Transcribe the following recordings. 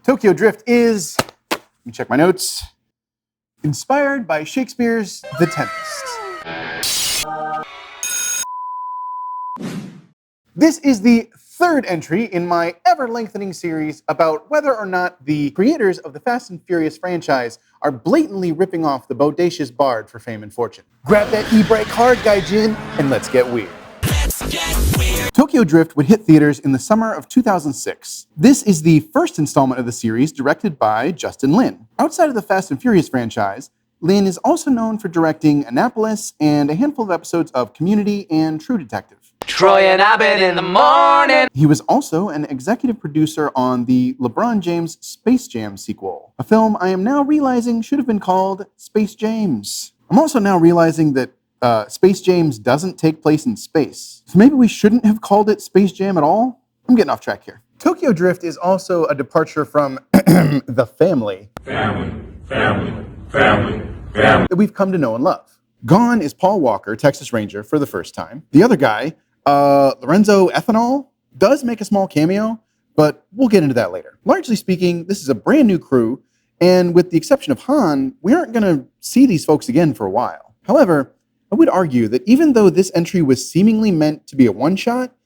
Tokyo Drift is, let me check my notes, inspired by Shakespeare's The Tempest. This is the third entry in my ever-lengthening series about whether or not the creators of the Fast and Furious franchise are blatantly ripping off the bodacious bard for fame and fortune. Grab that e-brake hard, Gaijin, and let's get weird. Tokyo Drift would hit theaters in the summer of 2006. This is the first installment of the series directed by Justin Lin. Outside of the Fast and Furious franchise, Lin is also known for directing Annapolis and a handful of episodes of Community and True Detective. Troy and Abed in the morning. He was also an executive producer on the LeBron James Space Jam sequel, a film I am now realizing should have been called Space James. I'm also now realizing that Space James doesn't take place in space. So maybe we shouldn't have called it Space Jam at all? I'm getting off track here. Tokyo Drift is also a departure from the family that we've come to know and love. Gone is Paul Walker, Texas Ranger, for the first time. The other guy, Lorenzo Ethanol, does make a small cameo, but we'll get into that later. Largely speaking, this is a brand new crew, and with the exception of Han, we aren't going to see these folks again for a while. However, I would argue that even though this entry was seemingly meant to be a one-shot,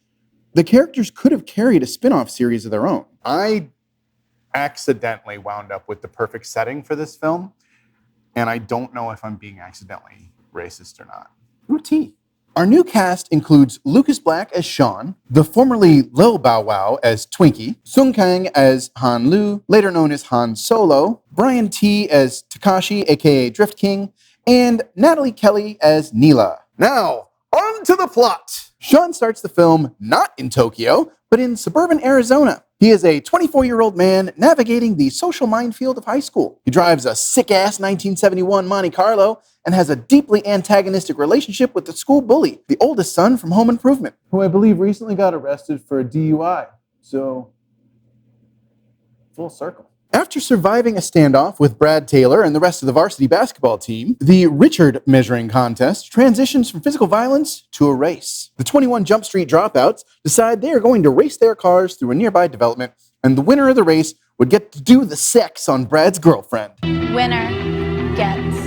the characters could have carried a spin-off series of their own. I accidentally wound up with the perfect setting for this film, and I don't know if I'm being accidentally racist or not. Ooh, tea. Our new cast includes Lucas Black as Shawn, the formerly Lil Bow Wow as Twinkie, Sung Kang as Han Lu, later known as Han Solo, Brian T as Takashi, aka Drift King, and Natalie Kelly as Neela. Now, on to the plot. Shawn starts the film not in Tokyo, but in suburban Arizona. He is a 24-year-old man navigating the social minefield of high school. He drives a sick-ass 1971 Monte Carlo and has a deeply antagonistic relationship with the school bully, the oldest son from Home Improvement, who I believe recently got arrested for a DUI. So, full circle. After surviving a standoff with Brad Taylor and the rest of the varsity basketball team, the Richard measuring contest transitions from physical violence to a race. The 21 Jump Street dropouts decide they are going to race their cars through a nearby development, and the winner of the race would get to do the sex on Brad's girlfriend. Winner gets.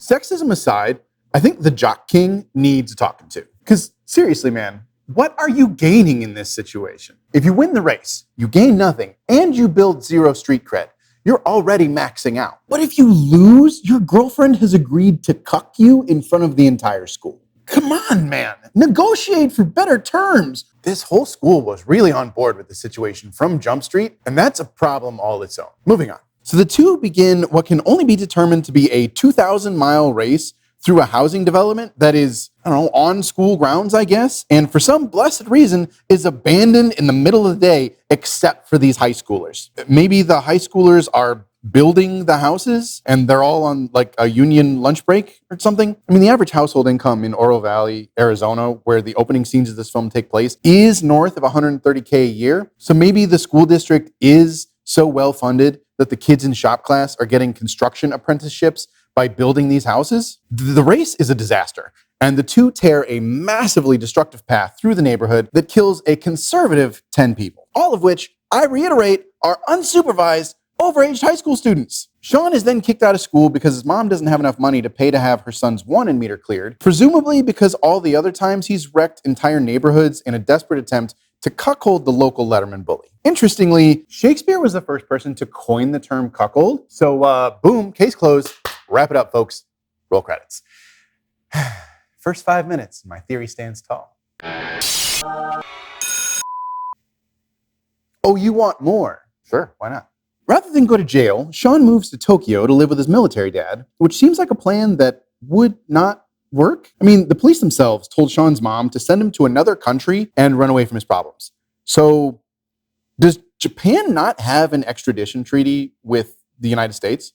Sexism aside, I think the Jock King needs talking to. Because seriously, man, what are you gaining in this situation? If you win the race, you gain nothing, and you build zero street cred. You're already maxing out. But if you lose, your girlfriend has agreed to cuck you in front of the entire school. Come on, man. Negotiate for better terms. This whole school was really on board with the situation from Jump Street, and that's a problem all its own. Moving on. So the two begin what can only be determined to be a 2,000-mile race through a housing development that is, on school grounds, I guess, and for some blessed reason is abandoned in the middle of the day except for these high schoolers. Maybe the high schoolers are building the houses and they're all on like a union lunch break or something. I mean, the average household income in Oro Valley, Arizona, where the opening scenes of this film take place, is north of $130K a year. So maybe the school district is so well funded that the kids in shop class are getting construction apprenticeships by building these houses. The race is a disaster, and the two tear a massively destructive path through the neighborhood that kills a conservative 10 people, all of which, I reiterate, are unsupervised, overaged high school students. Shawn is then kicked out of school because his mom doesn't have enough money to pay to have her son's 1 meter cleared, presumably because all the other times he's wrecked entire neighborhoods in a desperate attempt to cuckold the local Letterman bully. Interestingly, Shakespeare was the first person to coin the term cuckold, so boom, case closed. Wrap it up, folks. Roll credits. First 5 minutes, my theory stands tall. Oh, you want more? Sure, why not? Rather than go to jail, Shawn moves to Tokyo to live with his military dad, which seems like a plan that would not work. I mean, the police themselves told Shawn's mom to send him to another country and run away from his problems. So, does Japan not have an extradition treaty with the United States?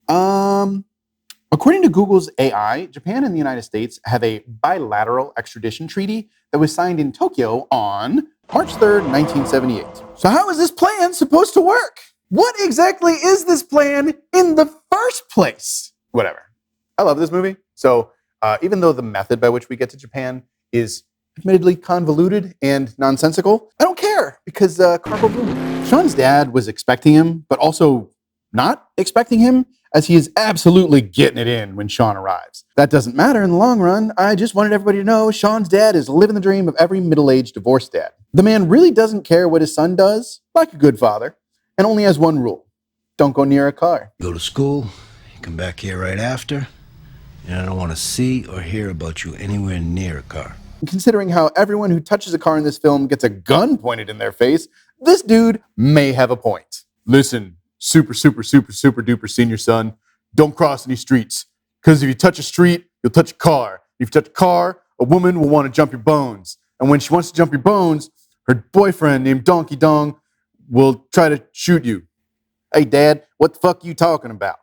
According to Google's AI, Japan and the United States have a bilateral extradition treaty that was signed in Tokyo on March 3rd, 1978. So how is this plan supposed to work? What exactly is this plan in the first place? Whatever. I love this movie. So even though the method by which we get to Japan is admittedly convoluted and nonsensical, I don't care. car because cargo boom. Shawn's dad was expecting him, but also not expecting him, as he is absolutely getting it in when Shawn arrives. That doesn't matter in the long run. I just wanted everybody to know Shawn's dad is living the dream of every middle-aged divorced dad. The man really doesn't care what his son does, like a good father, and only has one rule: don't go near a car. Go to school, you come back here right after, and I don't want to see or hear about you anywhere near a car. And considering how everyone who touches a car in this film gets a gun pointed in their face, this dude may have a point. Listen, super duper senior son, don't cross any streets. Because if you touch a street, you'll touch a car. If you touch a car, a woman will want to jump your bones. And when she wants to jump your bones, her boyfriend named Donkey Dong will try to shoot you. Hey, Dad, what the fuck are you talking about?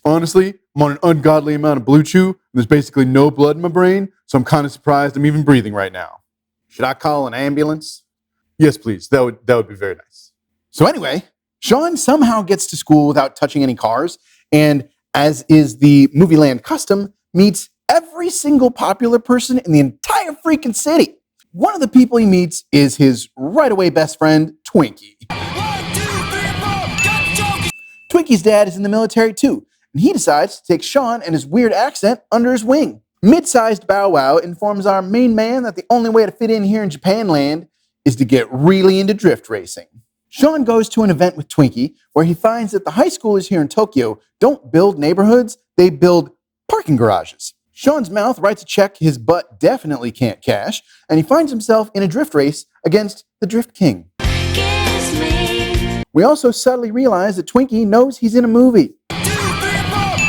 Honestly, I'm on an ungodly amount of Blue Chew, and there's basically no blood in my brain, so I'm kind of surprised I'm even breathing right now. Should I call an ambulance? Yes, please. That would be very nice. So anyway, Shawn somehow gets to school without touching any cars, and as is the Movieland custom, meets every single popular person in the entire freaking city. One of the people he meets is his right-away best friend, Twinkie. 1, 2, 3, 4, got Jockey! Twinkie's dad is in the military too, and he decides to take Shawn and his weird accent under his wing. Mid-sized Bow Wow informs our main man that the only way to fit in here in Japan land is to get really into drift racing. Shawn goes to an event with Twinkie where he finds that the high schoolers here in Tokyo don't build neighborhoods, they build parking garages. Shawn's mouth writes a check his butt definitely can't cash, and he finds himself in a drift race against the Drift King. We also subtly realize that Twinkie knows he's in a movie. 2, 3, 4,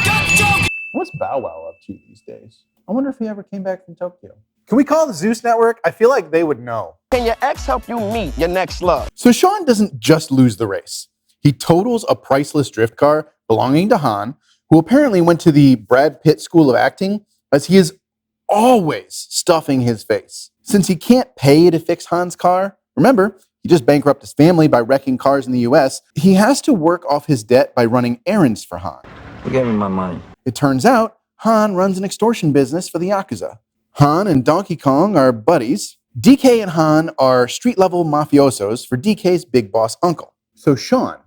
got Jockey! What's Bow Wow up to these days? I wonder if he ever came back from Tokyo. Can we call the Zeus Network? I feel like they would know. Can your ex help you meet your next love? So Shawn doesn't just lose the race. He totals a priceless drift car belonging to Han, who apparently went to the Brad Pitt School of Acting, as he is always stuffing his face. Since he can't pay to fix Han's car, remember, he just bankrupted his family by wrecking cars in the US, he has to work off his debt by running errands for Han. Who gave me my money? It turns out, Han runs an extortion business for the Yakuza. Han and Donkey Kong are buddies. DK and Han are street-level mafiosos for DK's big boss uncle. So Shawn,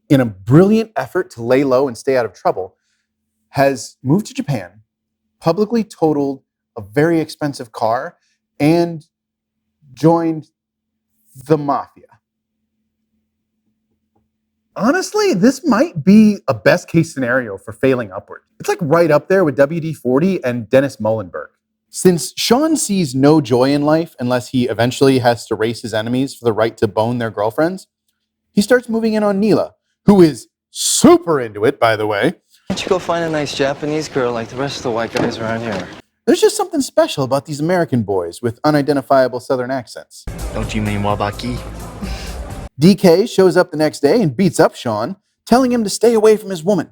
in a brilliant effort to lay low and stay out of trouble, has moved to Japan, publicly totaled a very expensive car, and joined the mafia. Honestly, this might be a best-case scenario for failing upward. It's like right up there with WD-40 and Dennis Muhlenberg. Since Shawn sees no joy in life unless he eventually has to race his enemies for the right to bone their girlfriends, he starts moving in on Neela, who is super into it, by the way. Why don't you go find a nice Japanese girl like the rest of the white guys around here? There's just something special about these American boys with unidentifiable Southern accents. Don't you mean Wabaki? DK shows up the next day and beats up Shawn, telling him to stay away from his woman.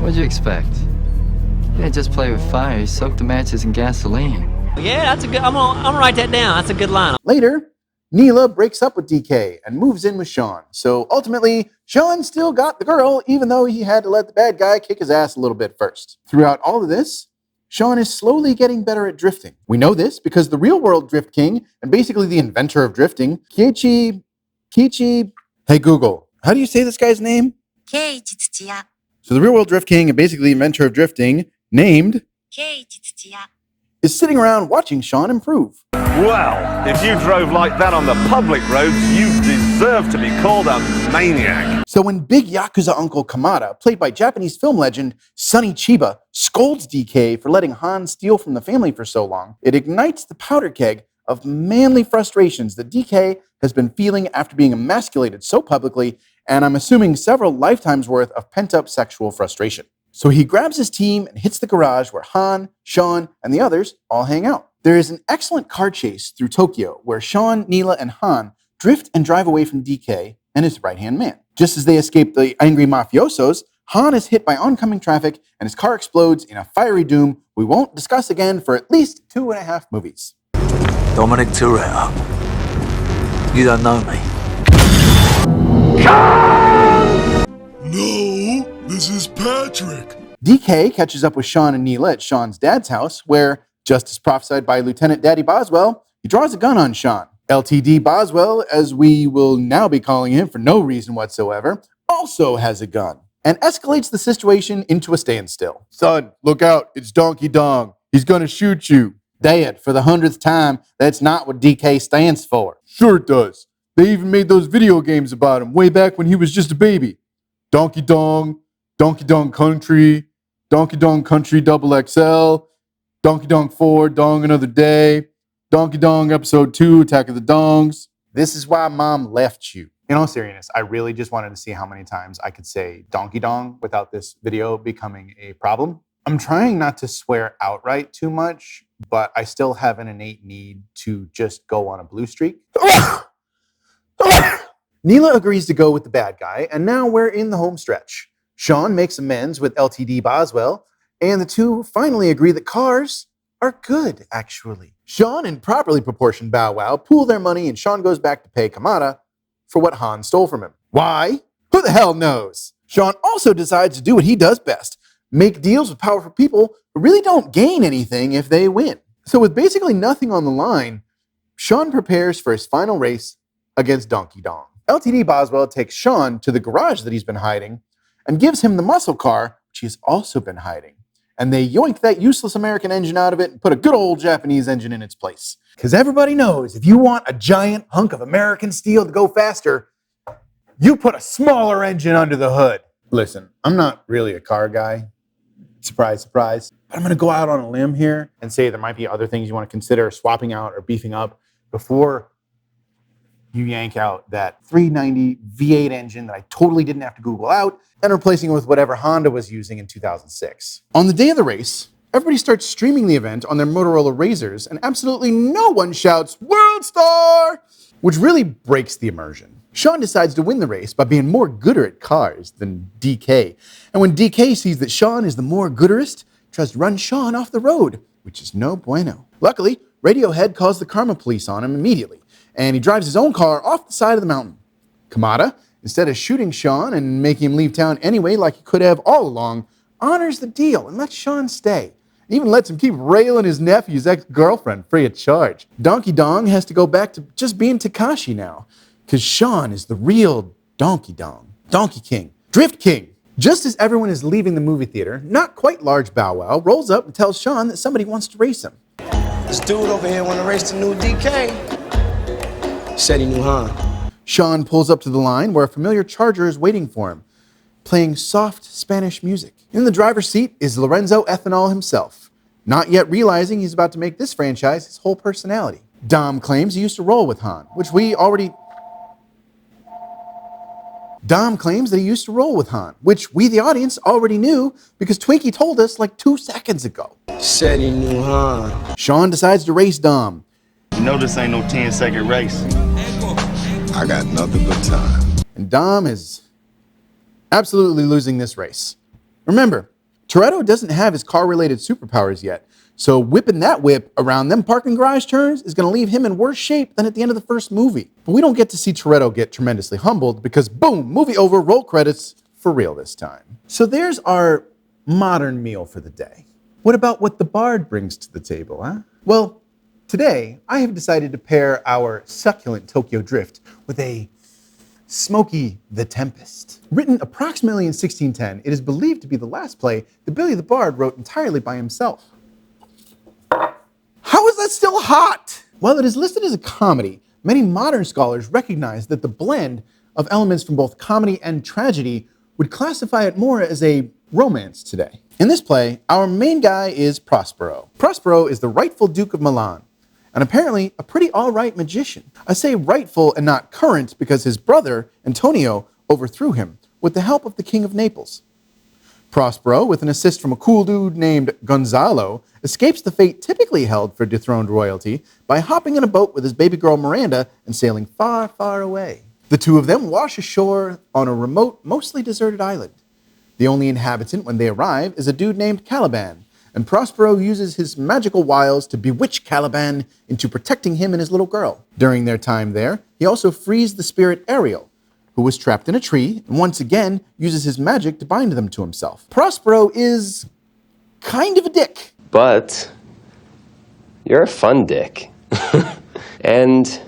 What'd you expect? You didn't just play with fire, you soaked the matches in gasoline. Yeah, that's a good. I'm gonna write that down. That's a good line. Later, Neela breaks up with DK and moves in with Shawn. So ultimately, Shawn still got the girl, even though he had to let the bad guy kick his ass a little bit first. Throughout all of this, Shawn is slowly getting better at drifting. We know this because the real-world Drift King, and basically the inventor of drifting, Kiichi... Hey Google, how do you say this guy's name? Keiichi Tsuchiya. So the real-world Drift King, and basically the inventor of drifting, named... Keiichi Tsuchiya. is sitting around watching Shawn improve. Well, if you drove like that on the public roads, you deserve to be called a maniac. So when big Yakuza uncle Kamada, played by Japanese film legend Sonny Chiba, scolds DK for letting Han steal from the family for so long, it ignites the powder keg of manly frustrations that DK has been feeling after being emasculated so publicly, and I'm assuming several lifetimes worth of pent-up sexual frustration. So he grabs his team and hits the garage where Han, Shawn, and the others all hang out. There is an excellent car chase through Tokyo where Shawn, Neela, and Han drift and drive away from DK and his right-hand man. Just as they escape the angry mafiosos, Han is hit by oncoming traffic and his car explodes in a fiery doom we won't discuss again for at least 2.5 movies. Dominic Toretto. You don't know me. No, this is Patrick. DK catches up with Shawn and Neela at Shawn's dad's house where, just as prophesied by Lieutenant Daddy Boswell, he draws a gun on Shawn. LTD Boswell, as we will now be calling him for no reason whatsoever, also has a gun and escalates the situation into a standstill. Son, look out, it's Donkey Dong. He's gonna shoot you. Dad, for the 100th time, that's not what DK stands for. Sure it does. They even made those video games about him way back when he was just a baby. Donkey Dong Country, Donkey Dong Country XXL, Donkey Dong 4, Dong Another Day, Donkey Dong Episode 2, Attack of the Dongs. This is why Mom left you. In all seriousness, I really just wanted to see how many times I could say Donkey Dong without this video becoming a problem. I'm trying not to swear outright too much, but I still have an innate need to just go on a blue streak. Neela agrees to go with the bad guy, and now we're in the home stretch. Shawn makes amends with LTD Boswell, and the two finally agree that cars are good, actually. Shawn and properly proportioned Bow Wow pool their money, and Shawn goes back to pay Kamada for what Han stole from him. Why? Who the hell knows? Shawn also decides to do what he does best, make deals with powerful people who really don't gain anything if they win. So with basically nothing on the line, Shawn prepares for his final race against Donkey Dong. LTD Boswell takes Shawn to the garage that he's been hiding and gives him the muscle car, which he's also been hiding. And they yoink that useless American engine out of it and put a good old Japanese engine in its place. Because everybody knows if you want a giant hunk of American steel to go faster, you put a smaller engine under the hood. Listen, I'm not really a car guy. Surprise, surprise. But I'm going to go out on a limb here and say there might be other things you want to consider swapping out or beefing up before you yank out that 390 V8 engine that I totally didn't have to Google out and replacing it with whatever Honda was using in 2006. On the day of the race, everybody starts streaming the event on their Motorola Razrs and absolutely no one shouts, "World Star!" which really breaks the immersion. Shawn decides to win the race by being more gooder at cars than DK. And when DK sees that Shawn is the more gooderist, tries to run Shawn off the road, which is no bueno. Luckily, Radiohead calls the Karma Police on him immediately, and he drives his own car off the side of the mountain. Kamada, instead of shooting Shawn and making him leave town anyway like he could have all along, honors the deal and lets Shawn stay. Even lets him keep railing his nephew's ex-girlfriend free of charge. Donkey Dong has to go back to just being Takashi now, because Shawn is the real Donkey Dong. Donkey King. Drift King. Just as everyone is leaving the movie theater, not quite large Bow Wow rolls up and tells Shawn that somebody wants to race him. This dude over here want to race the new DK. Said he knew Han. Shawn pulls up to the line where a familiar Charger is waiting for him, playing soft Spanish music. In the driver's seat is Lorenzo Ethanol himself, not yet realizing he's about to make this franchise his whole personality. Dom claims he used to roll with Han, Dom claims that he used to roll with Han, which we, the audience, already knew because Twinkie told us like 2 seconds ago. Said he knew Han. Shawn decides to race Dom. You know this ain't no 10-second race. I got nothing but time. And Dom is absolutely losing this race. Remember, Toretto doesn't have his car-related superpowers yet, so whipping that whip around them parking garage turns is going to leave him in worse shape than at the end of the first movie. But we don't get to see Toretto get tremendously humbled because boom, movie over, roll credits, for real this time. So there's our modern meal for the day. What about what the Bard brings to the table, huh? Well, today I have decided to pair our succulent Tokyo Drift with a smoky The Tempest. Written approximately in 1610, it is believed to be the last play that Billy the Bard wrote entirely by himself. How is that still hot? While it is listed as a comedy, many modern scholars recognize that the blend of elements from both comedy and tragedy would classify it more as a romance today. In this play, our main guy is Prospero. Prospero is the rightful Duke of Milan, and apparently a pretty all-right magician. I say rightful and not current because his brother, Antonio, overthrew him with the help of the King of Naples. Prospero, with an assist from a cool dude named Gonzalo, escapes the fate typically held for dethroned royalty by hopping in a boat with his baby girl Miranda and sailing far, far away. The two of them wash ashore on a remote, mostly deserted island. The only inhabitant when they arrive is a dude named Caliban, and Prospero uses his magical wiles to bewitch Caliban into protecting him and his little girl. During their time there, he also frees the spirit Ariel, who was trapped in a tree, and once again uses his magic to bind them to himself. Prospero is kind of a dick. But you're a fun dick. And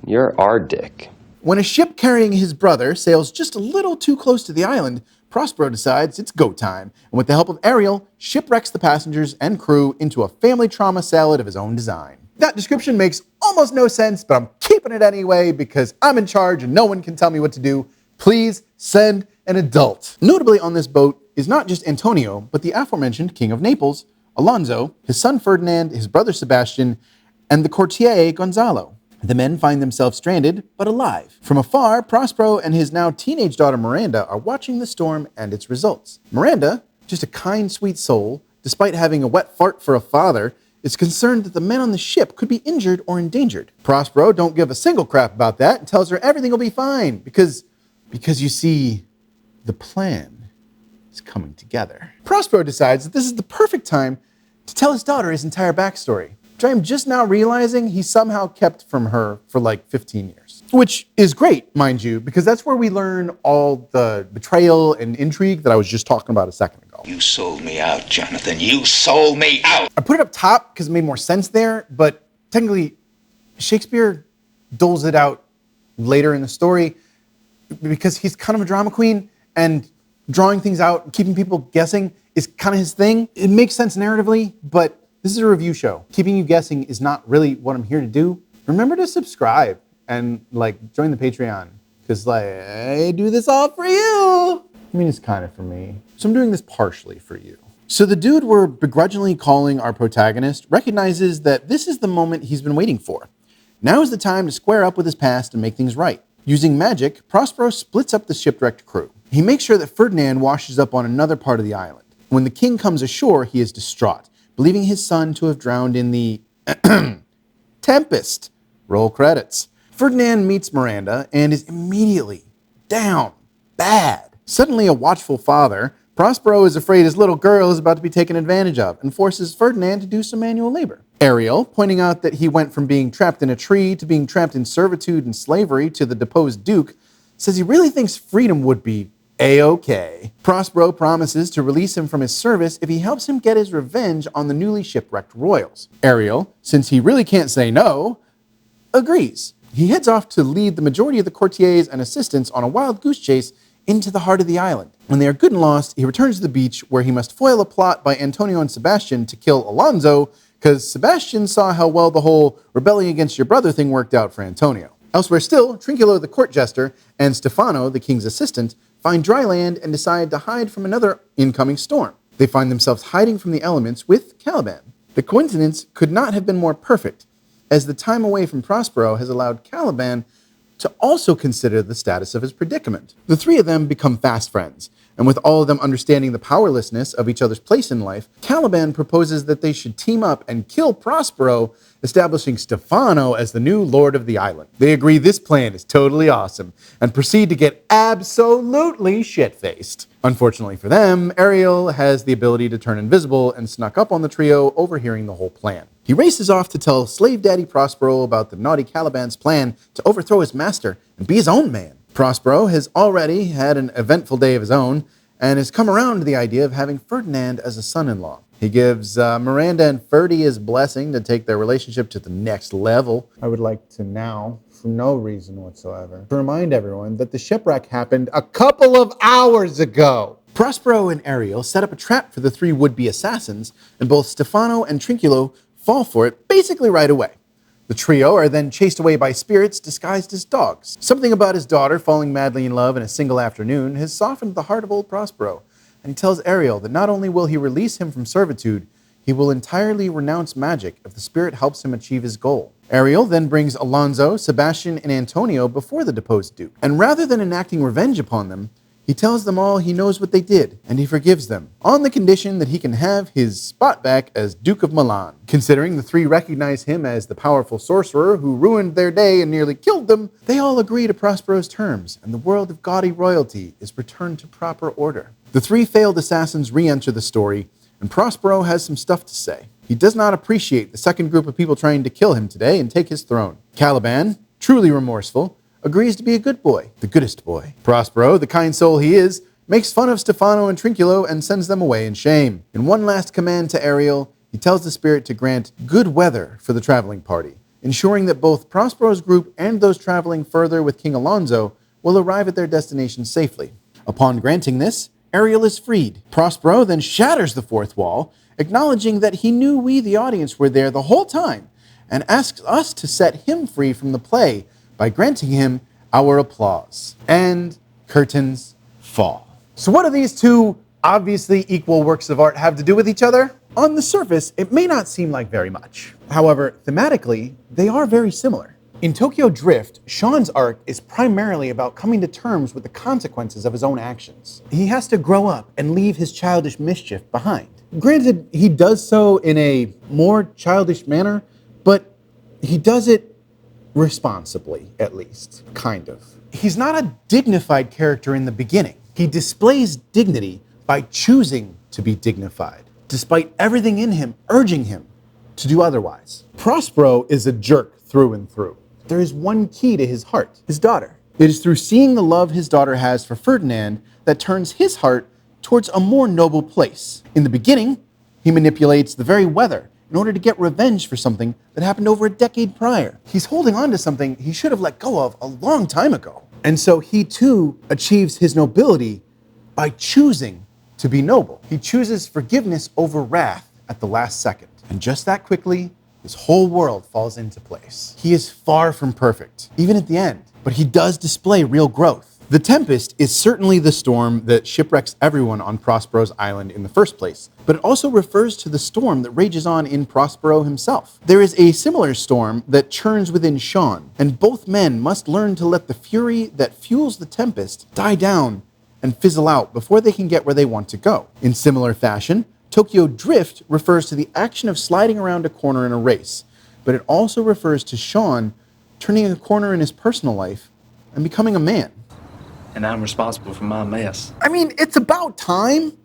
You're our dick. When a ship carrying his brother sails just a little too close to the island, Prospero decides it's go time, and with the help of Ariel, shipwrecks the passengers and crew into a family trauma salad of his own design. That description makes almost no sense, but I'm keeping it anyway because I'm in charge and no one can tell me what to do. Please send an adult. Notably on this boat is not just Antonio, but the aforementioned King of Naples, Alonso, his son Ferdinand, his brother Sebastian, and the courtier Gonzalo. The men find themselves stranded, but alive. From afar, Prospero and his now teenage daughter Miranda are watching the storm and its results. Miranda, just a kind, sweet soul, despite having a wet fart for a father, is concerned that the men on the ship could be injured or endangered. Prospero don't give a single crap about that and tells her everything will be fine because you see, the plan is coming together. Prospero decides that this is the perfect time to tell his daughter his entire backstory, which I am just now realizing he somehow kept from her for like 15 years. Which is great, mind you, because that's where we learn all the betrayal and intrigue that I was just talking about a second ago. You sold me out, Jonathan. You sold me out. I put it up top because it made more sense there, but technically, Shakespeare doles it out later in the story because he's kind of a drama queen and drawing things out, keeping people guessing is kind of his thing. It makes sense narratively, but this is a review show. Keeping you guessing is not really what I'm here to do. Remember to subscribe and join the Patreon because I do this all for you. I mean, it's kind of for me. So I'm doing this partially for you. So the dude we're begrudgingly calling our protagonist recognizes that this is the moment he's been waiting for. Now is the time to square up with his past and make things right. Using magic, Prospero splits up the shipwrecked crew. He makes sure that Ferdinand washes up on another part of the island. When the king comes ashore, he is distraught, believing his son to have drowned in the Tempest. Roll credits. Ferdinand meets Miranda and is immediately down bad. Suddenly a watchful father, Prospero is afraid his little girl is about to be taken advantage of and forces Ferdinand to do some manual labor. Ariel, pointing out that he went from being trapped in a tree to being trapped in servitude and slavery to the deposed duke, says he really thinks freedom would be A-okay. Prospero promises to release him from his service if he helps him get his revenge on the newly shipwrecked royals. Ariel, since he really can't say no, agrees. He heads off to lead the majority of the courtiers and assistants on a wild goose chase into the heart of the island. When they are good and lost, he returns to the beach where he must foil a plot by Antonio and Sebastian to kill Alonso because Sebastian saw how well the whole rebelling against your brother thing worked out for Antonio. Elsewhere still, Trinculo the court jester and Stefano, the king's assistant, find dry land and decide to hide from another incoming storm. They find themselves hiding from the elements with Caliban. The coincidence could not have been more perfect, as the time away from Prospero has allowed Caliban to also consider the status of his predicament. The three of them become fast friends, and with all of them understanding the powerlessness of each other's place in life, Caliban proposes that they should team up and kill Prospero, establishing Stefano as the new lord of the island. They agree this plan is totally awesome, and proceed to get absolutely shit-faced. Unfortunately for them, Ariel has the ability to turn invisible and snuck up on the trio, overhearing the whole plan. He races off to tell slave daddy Prospero about the naughty Caliban's plan to overthrow his master and be his own man. Prospero has already had an eventful day of his own and has come around to the idea of having Ferdinand as a son-in-law. He gives Miranda and Ferdy his blessing to take their relationship to the next level. I would like to now, for no reason whatsoever, to remind everyone that the shipwreck happened a couple of hours ago. Prospero and Ariel set up a trap for the three would-be assassins, and both Stefano and Trinculo fall for it basically right away. The trio are then chased away by spirits disguised as dogs. Something about his daughter falling madly in love in a single afternoon has softened the heart of old Prospero, and he tells Ariel that not only will he release him from servitude, he will entirely renounce magic if the spirit helps him achieve his goal. Ariel then brings Alonso, Sebastian, and Antonio before the deposed duke, and rather than enacting revenge upon them, he tells them all he knows what they did, and he forgives them, on the condition that he can have his spot back as Duke of Milan. Considering the three recognize him as the powerful sorcerer who ruined their day and nearly killed them, they all agree to Prospero's terms, and the world of gaudy royalty is returned to proper order. The three failed assassins re-enter the story, and Prospero has some stuff to say. He does not appreciate the second group of people trying to kill him today and take his throne. Caliban, truly remorseful, agrees to be a good boy, the goodest boy. Prospero, the kind soul he is, makes fun of Stefano and Trinculo and sends them away in shame. In one last command to Ariel, he tells the spirit to grant good weather for the traveling party, ensuring that both Prospero's group and those traveling further with King Alonso will arrive at their destination safely. Upon granting this, Ariel is freed. Prospero then shatters the fourth wall, acknowledging that he knew we, the audience, were there the whole time, and asks us to set him free from the play by granting him our applause. And curtains fall. So what do these two obviously equal works of art have to do with each other? On the surface, it may not seem like very much. However, thematically, they are very similar. In Tokyo Drift, Shawn's arc is primarily about coming to terms with the consequences of his own actions. He has to grow up and leave his childish mischief behind. Granted, he does so in a more childish manner, but he does it responsibly, at least, kind of. He's not a dignified character in the beginning. He displays dignity by choosing to be dignified, despite everything in him urging him to do otherwise. Prospero is a jerk through and through. There is one key to his heart, his daughter. It is through seeing the love his daughter has for Ferdinand that turns his heart towards a more noble place. In the beginning, he manipulates the very weather in order to get revenge for something that happened over a decade prior. He's holding on to something he should have let go of a long time ago. And so he too achieves his nobility by choosing to be noble. He chooses forgiveness over wrath at the last second. And just that quickly, his whole world falls into place. He is far from perfect, even at the end, but he does display real growth. The Tempest is certainly the storm that shipwrecks everyone on Prospero's island in the first place, but it also refers to the storm that rages on in Prospero himself. There is a similar storm that churns within Shawn, and both men must learn to let the fury that fuels the Tempest die down and fizzle out before they can get where they want to go. In similar fashion, Tokyo Drift refers to the action of sliding around a corner in a race, but it also refers to Shawn turning a corner in his personal life and becoming a man. And I'm responsible for my mess. I mean, it's about time.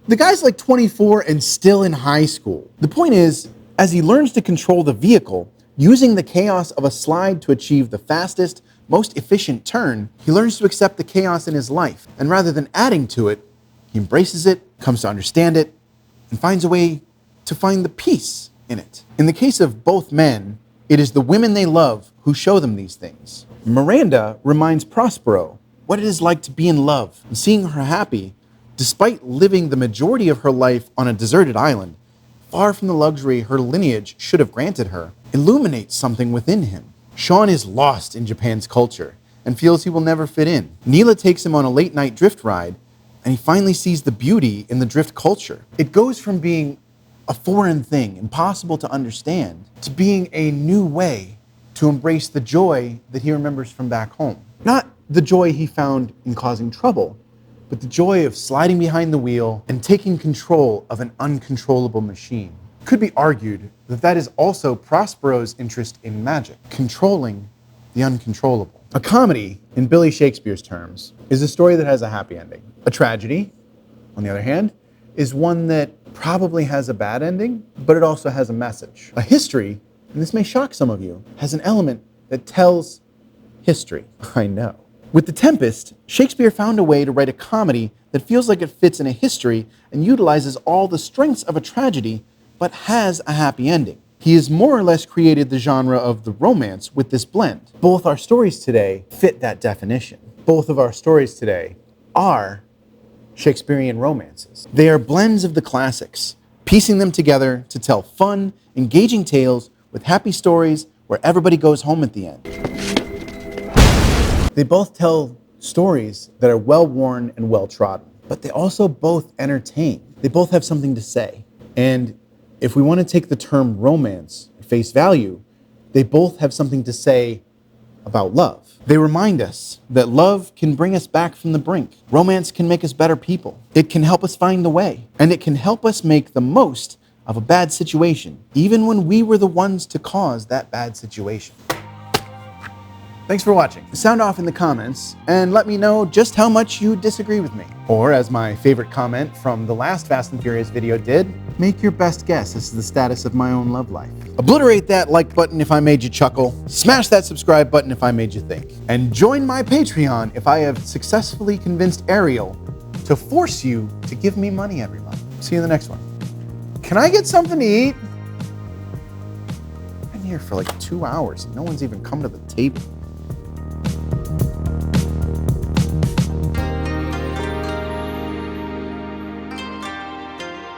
The guy's like 24 and still in high school. The point is, as he learns to control the vehicle, using the chaos of a slide to achieve the fastest, most efficient turn, he learns to accept the chaos in his life. And rather than adding to it, he embraces it, comes to understand it, and finds a way to find the peace in it. In the case of both men, it is the women they love who show them these things. Miranda reminds Prospero what it is like to be in love, and seeing her happy, despite living the majority of her life on a deserted island, far from the luxury her lineage should have granted her, illuminates something within him. Shawn is lost in Japan's culture and feels he will never fit in. Neela takes him on a late-night drift ride, and he finally sees the beauty in the drift culture. It goes from being a foreign thing, impossible to understand, to being a new way to embrace the joy that he remembers from back home. Not the joy he found in causing trouble, but the joy of sliding behind the wheel and taking control of an uncontrollable machine. It could be argued that that is also Prospero's interest in magic, controlling the uncontrollable. A comedy, in Billy Shakespeare's terms, is a story that has a happy ending. A tragedy, on the other hand, is one that probably has a bad ending, but it also has a message. A history, and this may shock some of you, has an element that tells history. I know. With The Tempest, Shakespeare found a way to write a comedy that feels like it fits in a history and utilizes all the strengths of a tragedy, but has a happy ending. He has more or less created the genre of the romance with this blend. Both our stories today fit that definition. Both of our stories today are Shakespearean romances. They are blends of the classics, piecing them together to tell fun, engaging tales with happy stories where everybody goes home at the end. They both tell stories that are well-worn and well-trodden, but they also both entertain. They both have something to say. And if we want to take the term romance at face value, they both have something to say about love. They remind us that love can bring us back from the brink. Romance can make us better people. It can help us find the way. And it can help us make the most of a bad situation, even when we were the ones to cause that bad situation. Thanks for watching. Sound off in the comments and let me know just how much you disagree with me. Or as my favorite comment from the last Fast and Furious video did, make your best guess as to the status of my own love life. Obliterate that like button if I made you chuckle, smash that subscribe button if I made you think, and join my Patreon if I have successfully convinced Ariel to force you to give me money every month. See you in the next one. Can I get something to eat? I here for like 2 hours and no one's even come to the table.